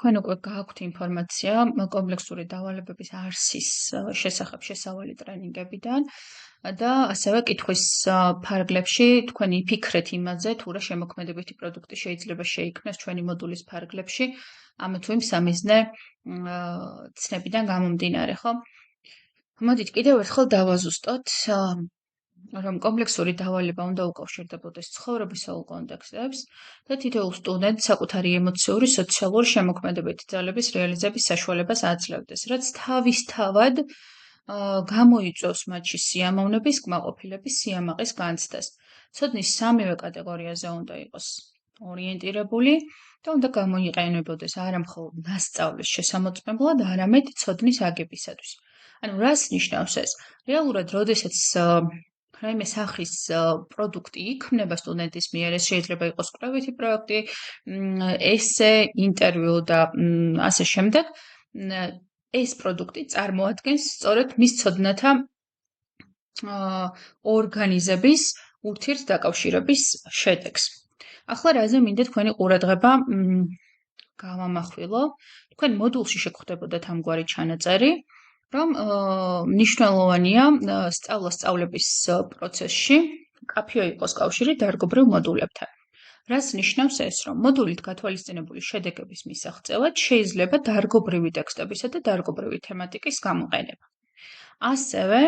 თქვენ უკვე გააქვთ ინფორმაცია კომპლექსური დავალებების არსის შესახებ შესავალი ტრენინგებიდან და ასევე კითხვის ფარგლებში თქვენ იფიქრეთ იმაზე, თუ რა შემოქმედებითი პროდუქტი შეიძლება შეიქმნას ჩვენი მოდულის ფარგლებში, ამ თუ იმ სამიზნე ცნებიდან გამომდინარე, ხო? მოდით კიდევ ერთხელ დავაზუსტოთ, რომ კომპლექსური დავალება უნდა უკავშირდებოდეს ცხოვრებისეულ კონტექსტებს და თითოეულ სტუდენტს საკუთარი ემოციური, სოციალური შემოქმედებითი ძალების რეალიზების საშუალებას აძლევდეს, რაც თავისთავად გამოიწვევს მათში სიამოვნების, კმაყოფილების, სიამაყის განცდას. ცოდნის სამივე კატეგორიაზე უნდა იყოს ორიენტირებული და უნდა გამოიყენებოდეს არა მხოლოდ მასწავლის შესამოწმებლად, არამედ ცოდნის აგებისათვის. ანუ რას ნიშნავს ეს? რეალურად, როდესაც რაიმე სახის პროდუქტი იქმნება სტუდენტის მიერ, ეს შეიძლება იყოს კვლევითი პროექტი, ესე, ინტერვიუ და ასე შემდეგ, ეს პროდუქტი წარმოადგენს სწორედ მის ცოდნათა ორგანიზების ურთიერთდაკავშირების შედეგს. ახლა რაზე მინდა თქვენი ყურადღება გავამახვილო? თქვენ მოდულში შეგხვდებოდათ ამგვარი ჩანაწერი, რომ მნიშვნელოვანია სწავლა-სწავლების პროცესში კაფეო იყოს კავშირი დარგობრივ მოდულებთან. რას ნიშნავს ეს, რომ მოდულით გათვალისწინებული შედეგების მისაღწევად შეიძლება დარგობრივი ტექსტებისა და დარგობრივი თემატიკის გამოყენება. ასევე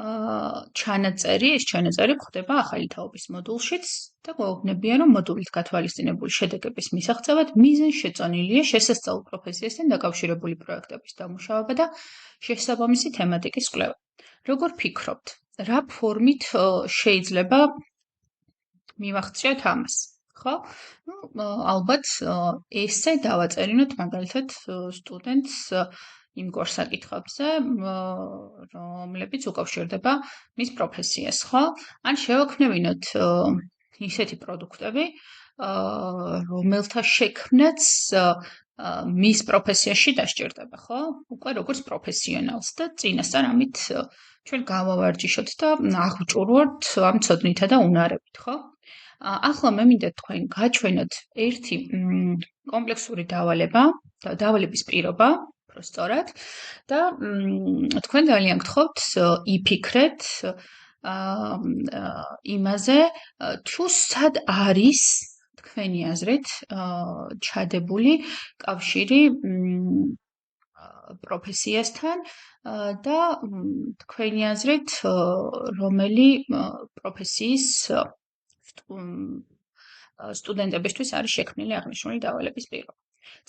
ეს ჩანაწერი გვხდება ახალი თაობის მოდულშიც და გვეუბნებიან, რომ მოდულით გათვალისწინებული შედეგების მისაღწევად მიზანშეწონილია შესასწავლ პროფესიასთან დაკავშირებული პროექტების დამუშავება და შესაბამისი თემატიკის კვლევა. როგორ ფიქრობთ, რა ფორმით შეიძლება მივახციოთ ამას? ხო? ალბათ ესე დავაწერინოთ მაგალითად სტუდენტს იმგვარ საკითხებზე, რომლებიც უკავშირდება მის პროფესიას, ხო? ან შევაქმნევინოთ ისეთი პროდუქტები, რომელთა შექმნაც მის პროფესიაში დასჭირდება, ხო? უკვე როგორც პროფესიონალს და წინასწარ ამით ჩვენ გავავარჯიშოთ და აღვჭურვოთ ამ ცოდნითა და უნარებით, ხო? ახლა მე მინდა თქვენ გაჩვენოთ ერთი კომპლექსური დავალების პირობა, სწორად, და თქვენ ძალიან გთხოვთ იფიქრეთ იმაზე, თუ სად არის თქვენი აზრით ჩადებული კავშირი პროფესიასთან და თქვენი აზრით რომელი პროფესიის სტუდენტებისთვის არის შექმნილი აღნიშნული დავალების პირობა.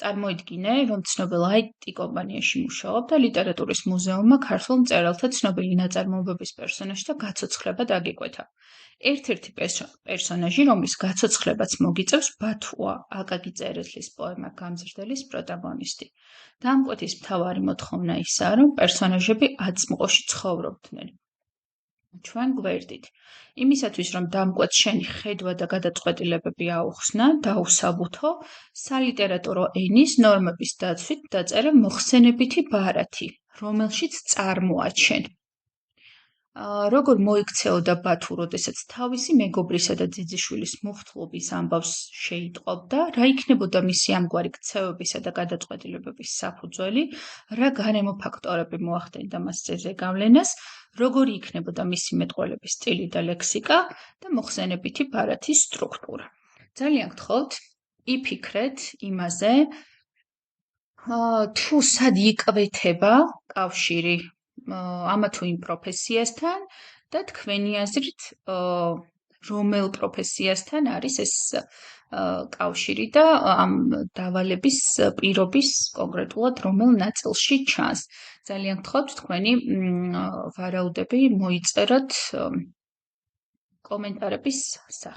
წარმოიდგინე, რომ ცნობილ IT კომპანიაში მუშაობ და ლიტერატურის მუზეუმმა ქართველ მწერალთა ცნობილი ნაწარმოებების პერსონაჟთა გაცოცხლება დაგიკვეთა. ერთ-ერთი პერსონაჟი, რომლის გაცოცხლებაც მოგიწევს, ბათუა აკაკი წერეთლის პოემა „გამზრდელის“ პროტაგონისტი. დამკვეთის მთავარი მოთხოვნა ისაა, რომ პერსონაჟები აწმყოში ცხოვრობდნენ. ჩვენ გვერდით. იმისათვის, რომ დამკვეთს შენი ხედვა და გადაწყვეტილებები აუხსნა, დაუსაბუთო, სალიტერატურო ენის ნორმების დაცვით დაწერე მოხსენებითი ბარათი, რომელშიც წარმოაჩენ. როგორ მოიქცეოდა ბათუ, როდესაც თავისი მეგობრისა და ძიძიშვილის მუხტლობის ამბავს შეიტყობდა, რა იქნებოდა მისი ამგვარი ქცევებისა და გადაწყვეტილებების საფუძველი, რა გარემო ფაქტორები მოახდენდა მას ზეგავლენას, როგორი იქნებოდა მისი მეტყველების სტილი და ლექსიკა და მოხსენებითი ბარათის სტრუქტურა. ძალიან გთხოვთ, იფიქრეთ იმაზე, თუ სად იკვეთება კავშირი ამა თუ იმ პროფესიასთან და თქვენი აზრით რომელ პროფესიასთან არის ეს კავშირი და ამ დავალების პირობის კონკრეტულად რომელ ნაწილში ჩანს. ძალიან გთხოვთ თქვენი ვარაუდები მოიწეროთ კომენტარების სახით.